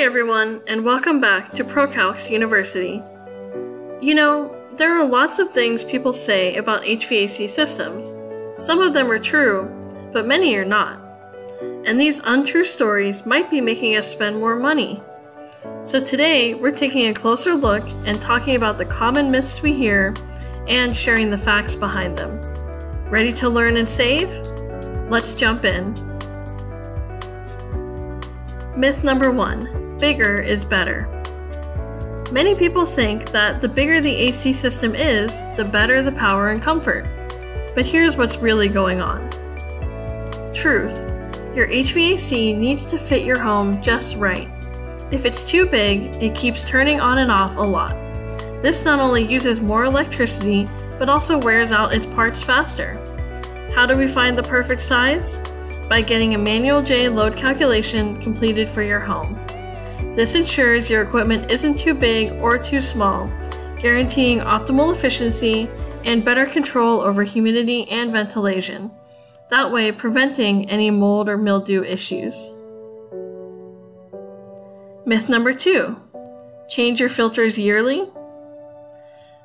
everyone, and welcome back to ProCalcs University. You know, there are lots of things people say about HVAC systems. Some of them are true, but many are not. And these untrue stories might be making us spend more money. So today, we're taking a closer look and talking about the common myths we hear and sharing the facts behind them. Ready to learn and save? Let's jump in. Myth number 1, bigger is better. Many people think that the bigger the AC system is, the better the power and comfort. But here's what's really going on. Truth, your HVAC needs to fit your home just right. If it's too big, it keeps turning on and off a lot. This not only uses more electricity, but also wears out its parts faster. How do we find the perfect size? By getting a manual J load calculation completed for your home. This ensures your equipment isn't too big or too small, guaranteeing optimal efficiency and better control over humidity and ventilation. That way, preventing any mold or mildew issues. Myth number 2, change your filters yearly.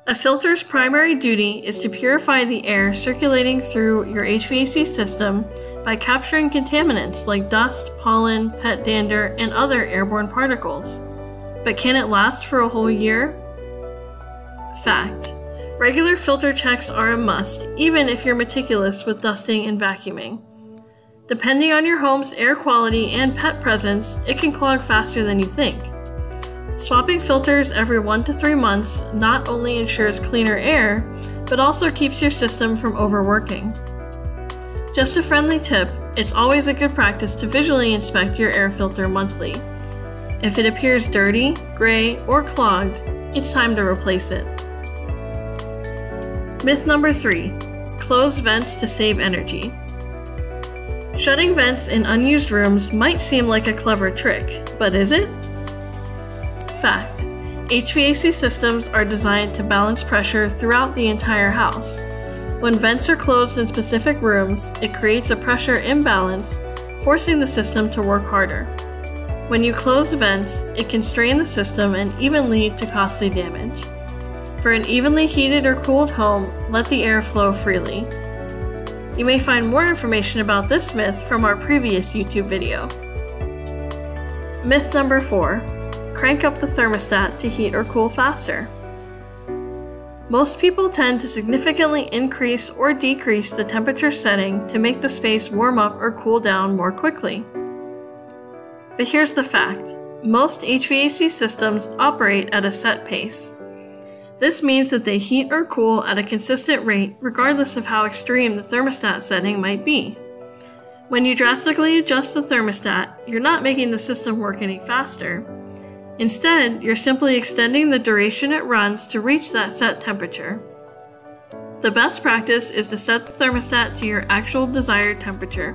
A filter's primary duty is to purify the air circulating through your HVAC system by capturing contaminants like dust, pollen, pet dander, and other airborne particles. But can it last for a whole year? Fact: regular filter checks are a must, even if you're meticulous with dusting and vacuuming. Depending on your home's air quality and pet presence, it can clog faster than you think. Swapping filters every 1 to 3 months not only ensures cleaner air, but also keeps your system from overworking. Just a friendly tip, it's always a good practice to visually inspect your air filter monthly. If it appears dirty, gray, or clogged, it's time to replace it. Myth number 3, close vents to save energy. Shutting vents in unused rooms might seem like a clever trick, but is it? Fact: HVAC systems are designed to balance pressure throughout the entire house. When vents are closed in specific rooms, it creates a pressure imbalance, forcing the system to work harder. When you close vents, it can strain the system and even lead to costly damage. For an evenly heated or cooled home, let the air flow freely. You may find more information about this myth from our previous YouTube video. Myth number 4, crank up the thermostat to heat or cool faster. Most people tend to significantly increase or decrease the temperature setting to make the space warm up or cool down more quickly. But here's the fact: most HVAC systems operate at a set pace. This means that they heat or cool at a consistent rate regardless of how extreme the thermostat setting might be. When you drastically adjust the thermostat, you're not making the system work any faster. Instead, you're simply extending the duration it runs to reach that set temperature. The best practice is to set the thermostat to your actual desired temperature.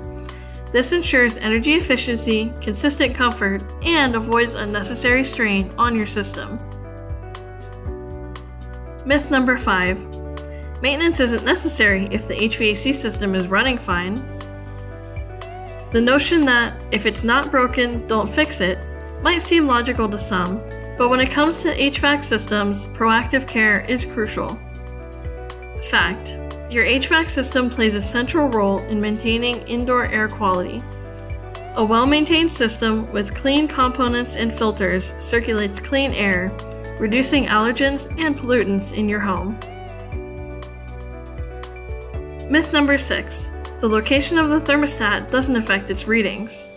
This ensures energy efficiency, consistent comfort, and avoids unnecessary strain on your system. Myth number 5, maintenance isn't necessary if the HVAC system is running fine. The notion that if it's not broken, don't fix it might seem logical to some, but when it comes to HVAC systems, proactive care is crucial. Fact: your HVAC system plays a central role in maintaining indoor air quality. A well-maintained system with clean components and filters circulates clean air, reducing allergens and pollutants in your home. Myth number 6, the location of the thermostat doesn't affect its readings.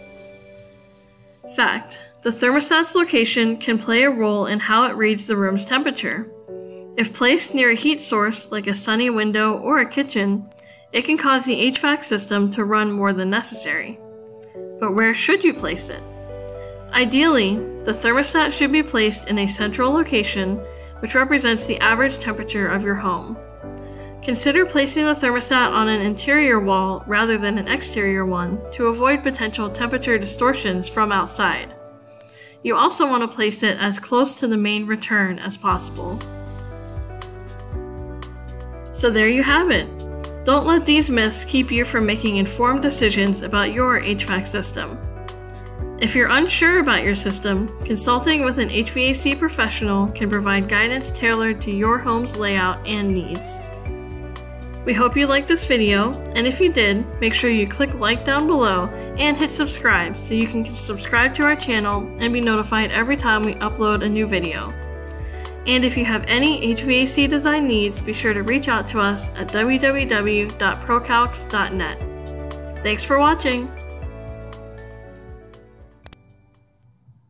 Fact: the thermostat's location can play a role in how it reads the room's temperature. If placed near a heat source like a sunny window or a kitchen, it can cause the HVAC system to run more than necessary. But where should you place it? Ideally, the thermostat should be placed in a central location, which represents the average temperature of your home. Consider placing the thermostat on an interior wall rather than an exterior one to avoid potential temperature distortions from outside. You also want to place it as close to the main return as possible. So there you have it. Don't let these myths keep you from making informed decisions about your HVAC system. If you're unsure about your system, consulting with an HVAC professional can provide guidance tailored to your home's layout and needs. We hope you liked this video, and if you did, make sure you click like down below and hit subscribe so you can subscribe to our channel and be notified every time we upload a new video. And if you have any HVAC design needs, be sure to reach out to us at www.procalcs.net. Thanks for watching!